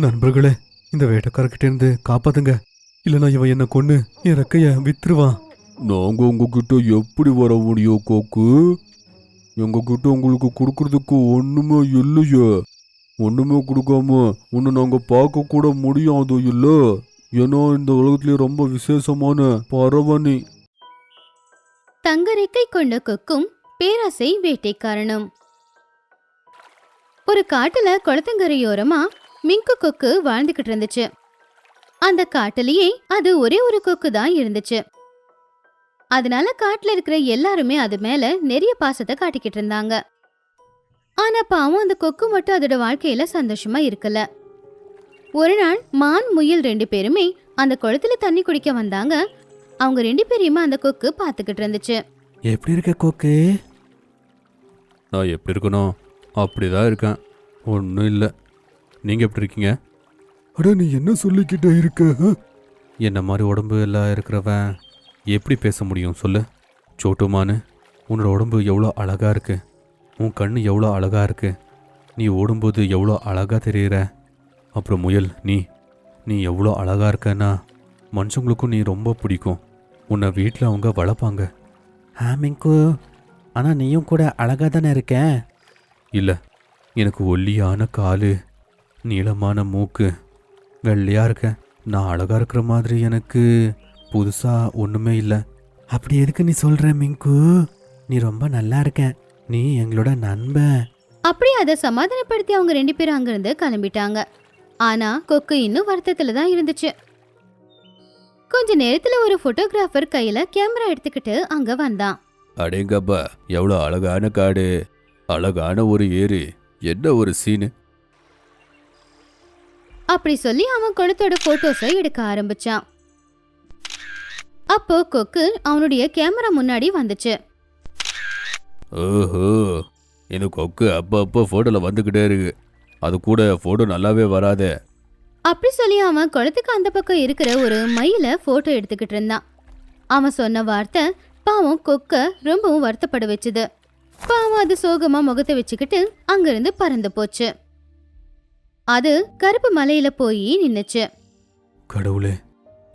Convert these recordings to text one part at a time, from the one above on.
நண்பர்களே, இந்த வேட்டைக்காரர்கிட்ட இருந்து காப்பாத்துங்க, இல்லைன்னா இவன் என்ன கொன்னு என் ரெக்கைய வித்துருவான். நாங்க உங்ககிட்ட எப்படி வர முடியும் கோக்கு? எங்ககிட்ட உங்களுக்கு கொடுக்கறதுக்கு ஒண்ணுமே இல்லையே. ஒண்ணுமே கொடுக்காம உன்னை நாங்க பார்க்க கூட முடியாது இல்ல. ஏன்னா இந்த உலகத்திலேயே ரொம்ப விசேஷமான பறவை நீ. தங்க ரெக்கை கொண்ட கொக்கும் பேராசை வேட்டைக்காரனும். ஒரு காட்டுல குளத்தங்கரையோரமா மிங்கு கொக்கு வாழ்ந்துகிட்டு இருந்துச்சு. அந்த காட்டுலயே அது ஒரே ஒரு கொக்கு தான் இருந்துச்சு. அதனால காட்டுல இருக்கிற எல்லாருமே அது மேல நிறைய பாசத்தை காட்டிக்கிட்டு இருந்தாங்க. ஆனா பாவம் அந்த கொக்கு மட்டும் அதோட வாழ்க்கையில சந்தோஷமா இருக்கல. ஒரு நாள் மான் முயல் 2 பேருமே அந்த குளத்துல தண்ணி குடிக்க வந்தாங்க. அவங்க 2 பேரையுமே அந்த கொக்கு பாத்துக்கிட்டு இருந்துச்சு. எப்படி இருக்க கொக்கு? நான் எப்படி இருக்கணும் அப்படிதான் இருக்கேன், ஒன்றும் இல்லை. நீங்கள் எப்படி இருக்கீங்க? அட, நீ என்ன சொல்லிக்கிட்ட இருக்க? என்ன மாதிரி உடம்பு எல்லாம் இருக்கிறவன் எப்படி பேச முடியும் சொல்லு? சோட்டுமானு, உன்னோட உடம்பு எவ்வளோ அழகாக இருக்கு, உன் கண்ணு எவ்வளோ அழகாக இருக்கு, நீ ஓடும்போது எவ்வளோ அழகாக தெரியுற. அப்புறம் முயல், நீ எவ்வளோ அழகாக இருக்கன்னா மனுஷங்களுக்கும் நீ ரொம்ப பிடிக்கும். உன்னை வீட்டில் அவங்க வளர்ப்பாங்க. மிங்கு, ஆனால் நீயும் கூட அழகாக தானே இருக்க. இல்லை, எனக்கு ஒல்லியான காலு, நீளமான மூக்கு, வெள்ளையாக இருக்க. நான் அழகாக இருக்கிற மாதிரி எனக்கு புதுசாக ஒன்றுமே இல்லை. அப்படி எதுக்கு நீ சொல்கிற மிங்கு? நீ ரொம்ப நல்லா இருக்க, நீ எங்களோட நண்பன். அப்படி அதை சமாதானப்படுத்தி அவங்க 2 பேரும் அங்கிருந்து கிளம்பிட்டாங்க. ஆனா கொக்கு இன்னும் வருத்தத்துல தான் இருந்துச்சு. கொஞ்ச நேரத்துல ஒரு போட்டோகிராஃபர் கையில கேமரா எடுத்துக்கிட்டு அங்க வந்தான். அடேங்கப்பா, எவ்வளோ அழகான காடு, அழகான ஒரு ஏரி, என்ன ஒரு சீனு. அப்படி சொல்லி அவன் குளத்தோட போட்டோஸை எடுக்க ஆரம்பிச்சான். அப்போ கொக்கு அவனுடைய கேமரா முன்னாடி வந்துச்சு. ஓஹோ, எனக்கு கொக்கு அப்போ ஃபோட்டோவில் வந்துக்கிட்டே இருக்கு. அது கூட ஃபோட்டோ நல்லாவே வராதே. அப்படி சொல்லி அவன் குளத்துக்கு அந்த பக்கம் இருக்கிற ஒரு மயில போட்டோ எடுத்துக்கிட்டு இருந்தான். அவன் சொன்ன வார்த்தை பாவம் கொக்க ரொம்பவும் வருத்தப்பட வச்சுது. பாவம் அது சோகமா முகத்தை வச்சுக்கிட்டு அங்கிருந்து பறந்து போச்சு. அது கருப்பு மலையில போய் நின்னுச்சு. கடவுளே,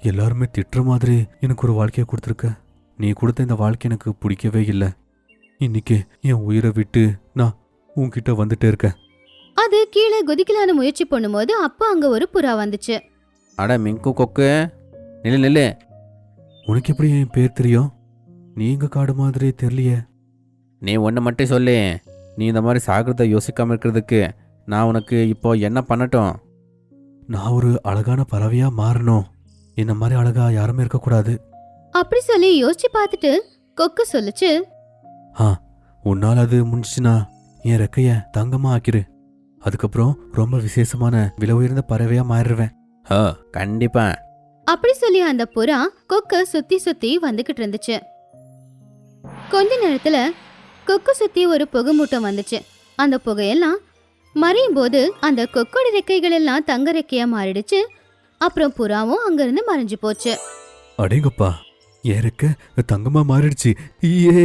எல்லாருமே திட்டுற மாதிரி எனக்கு ஒரு வாழ்க்கையை கொடுத்துருக்க. நீ கொடுத்த இந்த வாழ்க்கை எனக்கு பிடிக்கவே இல்லை. இன்னைக்கு என் உயிரை விட்டு நான் உன்கிட்ட வந்துட்டே இருக்கேன். அது கீழே குதிக்கலான்னு முயற்சி பண்ணும்போது அப்போ அங்க ஒரு புறா வந்துச்சு. அட மிங்கு கொக்கு, நில்லு. உனக்கு எப்படி என் பேர் தெரியும்? நீ எங்க காடு மாதிரி தெரியலையே. நீ ஒன்று மட்டும் சொல்லு, நீ இந்த மாதிரி சாகிறத யோசிக்காமல் இருக்கிறதுக்கு நான் உனக்கு இப்போ என்ன பண்ணட்டும்? நான் ஒரு அழகான பறவையா மாறணும். என்ன மாதிரி அழகா யாருமே இருக்கக்கூடாது. அப்படி சொல்லி யோசிச்சு பார்த்துட்டு கொக்கு சொல்லுச்சு. உன்னால் அது முடிஞ்சுச்சுன்னா என் ரெக்கைய தங்கமா ஆக்கிரு. அதுக்கப்புறம் ரொம்ப விசேஷமான விலை உயர்ந்த பறவையா மாறிடுவேன். கண்டிப்பா. அப்படி சொல்லி அந்த புறா கொக்க சுத்தி சுத்தி வந்துகிட்டு இருந்துச்சு. கொஞ்ச நேரத்துல கொக்கு சுத்தி ஒரு புகை மூட்டம் வந்துச்சு. அந்த புகையெல்லாம் மறையும் போது அந்த கொக்கோட ரெக்கைகள் எல்லாம் தங்க ரெக்கையா மாறிடுச்சு. அப்புறம் புறாவும் அங்கிருந்து மறைஞ்சு போச்சு. அடேங்கப்பா, என் ரெக்க தங்கமா மாறிடுச்சு. ஏ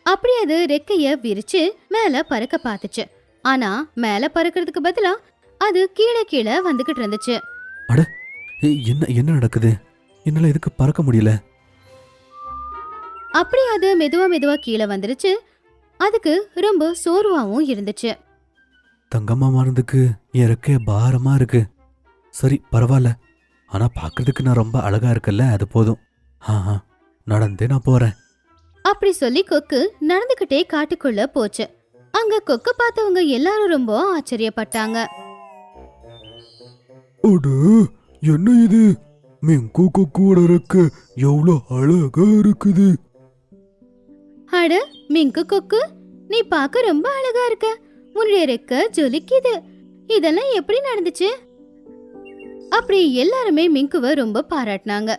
அப்படி அது ரெக்கைய விரிச்சு மேல பறக்க பார்த்துச்சு. ஆனா மேல பறக்கிறதுக்கு பதிலா அது கீழே கீழே வந்துகிட்டு இருந்துச்சு. அட, என்ன நடக்குது? என்னால எதுக்கு பறக்க முடியல? அப்படி அது மெதுவா கீழே வந்துருச்சு. அதுக்கு ரொம்ப சோர்வாவும் இருந்துச்சு. தங்கம்மா மாறதுக்கு என் ரெக்கைய பாரமா இருக்கு. சரி, பரவாயில்ல. ஆனா பாக்குறதுக்கு நான் ரொம்ப அழகா இருக்கல்ல, அது போதும். நடந்தே நான் போறேன். அப்படி சொல்லி கொக்கு நடந்துகிட்டே காட்டுக்குள்ள போச்சு. அங்க கொக்கு பார்த்தவங்க எல்லாரும் ரொம்ப ஆச்சரியப்பட்டாங்க. என்ன இது? மிங்கு கொக்கோட ரெக்க எவ்வளவு அழகா இருக்குது. அட மிங்கு கொக்கு, நீ பார்க்க ரொம்ப அழகா இருக்க. உன்னுடைய ரெக்க ஜொலிக்குது. இதெல்லாம் எப்படி நடந்துச்சு? அப்படி எல்லாருமே மிங்குவை ரொம்ப பாராட்டினாங்க.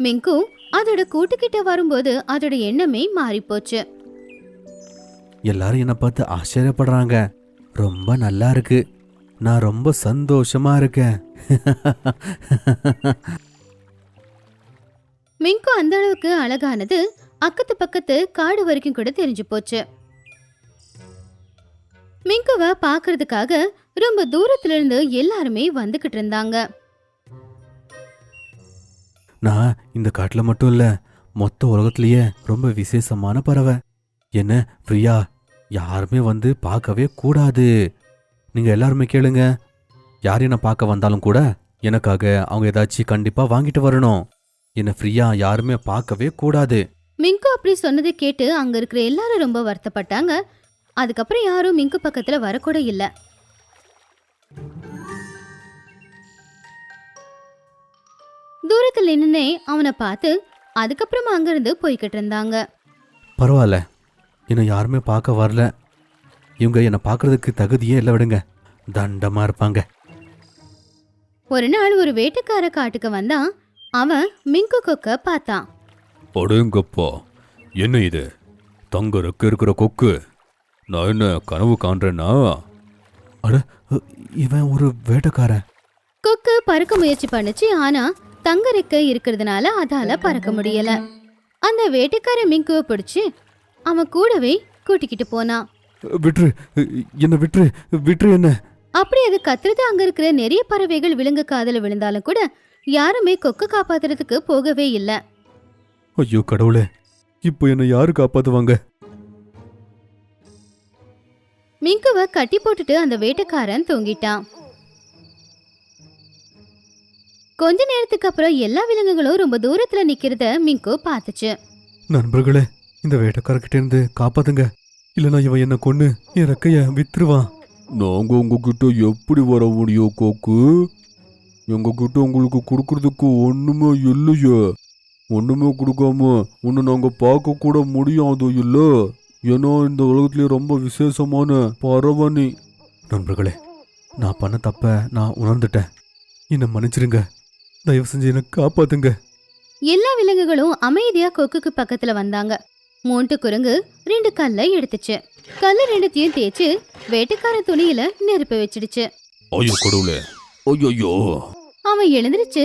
மிங்கு அதோட கூட்டுக்கிட்ட வரும்போது அதோட எண்ணமே மாறி போச்சு. எல்லாரும் என்ன பார்த்து ஆச்சரியப்படுறாங்க. ரொம்ப நல்லா இருக்கு. நான் ரொம்ப சந்தோஷமா இருக்கேன். மிங்கு அந்த அளவுக்கு அழகானது அக்கத்து பக்கத்து காடு வரைக்கும் கூட தெரிஞ்சு போச்சு. மிங்குவ பாக்குறதுக்காக ரொம்ப தூரத்துல இருந்து எல்லாருமே வந்துகிட்டு இருந்தாங்க. நான் இந்த காட்டுல மட்டும் இல்ல, மொத்த உலகத்திலேயே ரொம்ப விசேஷமான பறவை. என்ன ஃப்ரீயா யாருமே வந்து பார்க்கவே கூடாது. நீங்க எல்லாருமே கேளுங்க, யார் என்ன பார்க்க வந்தாலும் கூட எனக்காக அவங்க ஏதாச்சும் கண்டிப்பா வாங்கிட்டு வரணும். என்ன ஃப்ரீயா யாருமே பார்க்கவே கூடாது. மிங்கு அப்படி சொன்னதை கேட்டு அங்க இருக்கிற எல்லாரும் ரொம்ப வருத்தப்பட்டாங்க. அதுக்கப்புறம் யாரும் மிங்கு பக்கத்துல வரக்கூட இல்ல. தூரத்துல நின்னே அவனை பார்த்து அதுக்கப்புறமா அங்கிருந்து போய்கிட்டு இருந்தாங்க. பரவாயில்ல, என்னை யாருமே பார்க்க வரல. இவங்க என்னை பார்க்கறதுக்கு தகுதியே இல்லை, விடுங்க. தண்டமா இருப்பாங்க. ஒரு நாள் ஒரு வேட்டைக்கார காட்டுக்கு வந்தான். அவன் மிங்கு கொக்க பார்த்தான். அடேங்கப்பா, என்ன இது? தங்க ரெக்க இருக்கிற கொக்கு. நான் என்ன கனவு காண்றேன்னா? இவன் ஒரு வேட்டைக்காரன். கொக்கு பறக்க முயற்சி பண்ணுச்சு. ஆனா தங்க ரெக்கை இருக்கிறதுனால அதால பறக்க முடியல. அந்த வேட்டைக்கார மிங்குவை பிடிச்சு அவன் கூடவே கூட்டிக்கிட்டு போனான். விட்டுரு என்ன, விட்டுரு விட்டுரு என்ன. அப்படி அது கத்துறது அங்க இருக்கிற நிறைய பறவைகள் விலங்கு காதல விழுந்தாலும் கூட யாருமே கொக்கு காப்பாத்துறதுக்கு போகவே இல்ல. ஐயோ கடவுளே, இப்போ என்ன யாரு காப்பாத்துவாங்க? மிங்குவை கட்டி போட்டுட்டு அந்த வேட்டைக்காரன் தூங்கிட்டான். கொஞ்ச நேரத்துக்கு அப்புறம் எல்லா விலங்குகளும் ரொம்ப தூரத்துல நிக்கிறத மிங்கு பார்த்துச்சு. நண்பர்களே, இந்த வேட்டைக்காரர்கிட்ட இருந்து காப்பாத்துங்க, இல்லனா இவன் என்ன கொன்னு என் ரெக்கைய வித்துருவான். நாங்க உங்ககிட்ட எப்படி வர முடியும் கொக்கு? எங்ககிட்ட உங்களுக்கு கொடுக்கறதுக்கு ஒண்ணுமே இல்லையே. ஒண்ணுமே கொடுக்காம ஒன்னு நாங்க பார்க்க கூட முடியாது இல்ல. ஏன்னா இந்த உலகத்திலே ரொம்ப விசேஷமான பறவை நீ. நண்பர்களே, நான் பண்ண தப்ப நான் உணர்ந்துட்டேன். என்னை மன்னிச்சிருங்க, தயவு செஞ்சு என்னை காப்பாத்துங்க. எல்லா விலங்குகளும் அமைதியா கொக்குக்கு பக்கத்துல வந்தாங்க. மூண்டு குரங்கு 2 கல்லை எடுத்துச்சு. கல்ல 2த்தையும் தேய்ச்சு வேட்டைக்கார துணியில நெருப்பு வச்சிடுச்சு. ஐயோ கடவுளே, ஐயோ! அவன் எழுந்திருச்சு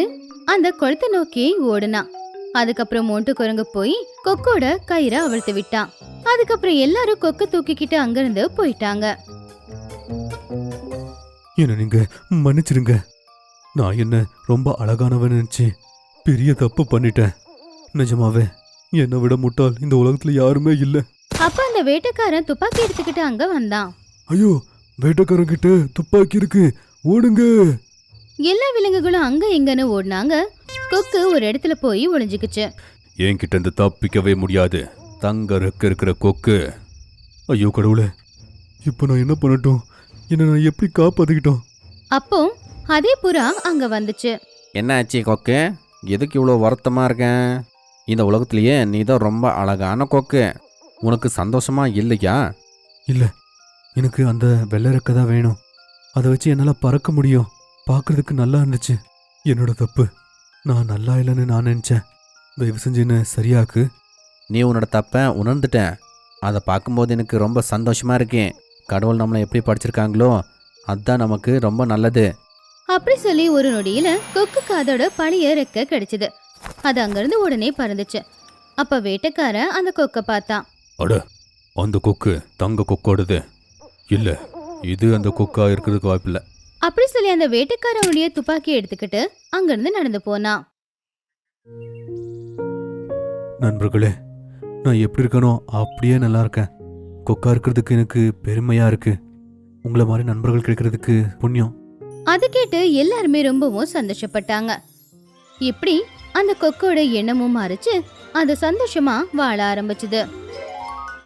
அந்த குளத்தை நோக்கி ஓடுனான். அதுக்கப்புறம் மூண்டு குரங்கு போய் கொக்கோட கயிறை அவிழ்த்து விட்டான். அதுக்கப்புறம் எல்லாரும் கொக்க தூக்கிக்கிட்டு அங்கிருந்து போயிட்டாங்க. என்ன நீங்க மன்னிச்சிருங்க. நான் என்ன ரொம்ப அழகானவன் நினைச்சு பெரிய தப்பு பண்ணிட்டேன். நிஜமாவே என்னை விட முட்டாள் இந்த உலகத்துல யாருமே இல்ல. அப்ப அந்த வேட்டைக்காரன் துப்பாக்கி எடுத்துக்கிட்டு அங்க வந்தான். ஐயோ, வேட்டைக்காரன் கிட்ட துப்பாக்கி இருக்கு, ஓடுங்க. எல்லா விலங்குகளும் அங்க இங்கன்னு ஓடினாங்க. கொக்கு ஒரு இடத்துல போய் ஒளிஞ்சுக்குச்சு. என்கிட்ட இருந்து தப்பிக்கவே முடியாது தங்க ரெக்க இருக்கிற கொக்கு. ஐயோ கடவுளே, இப்போ நான் என்ன பண்ணட்டும்? என்ன நான் எப்படி காப்பாத்திக்கிட்டோம்? அப்போ அதே புறா அங்க வந்துச்சு. என்ன ஆச்சு கொக்கு? எதுக்கு இவ்வளோ வருத்தமாக இருக்கேன்? இந்த உலகத்திலேயே நீ தான் ரொம்ப அழகான கொக்கு. உனக்கு சந்தோஷமா இல்லையா? இல்ல, எனக்கு அந்த வெள்ளை ரெக்கை தான் வேணும். அதை வச்சு என்னால் பறக்க முடியும். பார்க்கறதுக்கு நல்லா இருந்துச்சு. என்னோட தப்பு. நான் நல்லா இல்லைன்னு நான் நினச்சேன். தயவு செஞ்சு என்ன சரியாக்கு. நீ உன்னோட தப்பை உணர்ந்துட்ட. அதை பார்க்கும்போது எனக்கு ரொம்ப சந்தோஷமாக இருக்கேன். கடவுள் நம்மளை எப்படி படிச்சிருக்காங்களோ அதுதான் நமக்கு ரொம்ப நல்லது. அப்படி சொல்லி ஒரு நொடியில கொக்குக்கு அதோட பழைய ரெக்க கிடைச்சது. அது அங்கிருந்து உடனே பறந்துச்சு. அப்ப வேட்டைக்கார அந்த கொக்க பார்த்தான். அட, அந்த கொக்கு தங்க கொக்கோடுது. இல்ல, இது அந்த கொக்கா இருக்கிறதுக்கு வாய்ப்பில்லை. அப்படி சொல்லி அந்த வேட்டைக்காரனுடைய துப்பாக்கி எடுத்துக்கிட்டு அங்கிருந்து நடந்து போனான். நண்பர்களே, நான் எப்படி இருக்கனோ அப்படியே நல்லா இருக்கேன். கொக்கா இருக்கிறதுக்கு எனக்கு பெருமையா இருக்கு. உங்களை மாதிரி நண்பர்கள் கிடைக்கிறதுக்கு புண்ணியம். அது கேட்டு எல்லாருமே ரொம்பவும் சந்தோஷப்பட்டாங்க. இப்படி அந்த கொக்கோட எண்ணமும் மாறிச்சு. அது சந்தோஷமா வாழ ஆரம்பிச்சுது.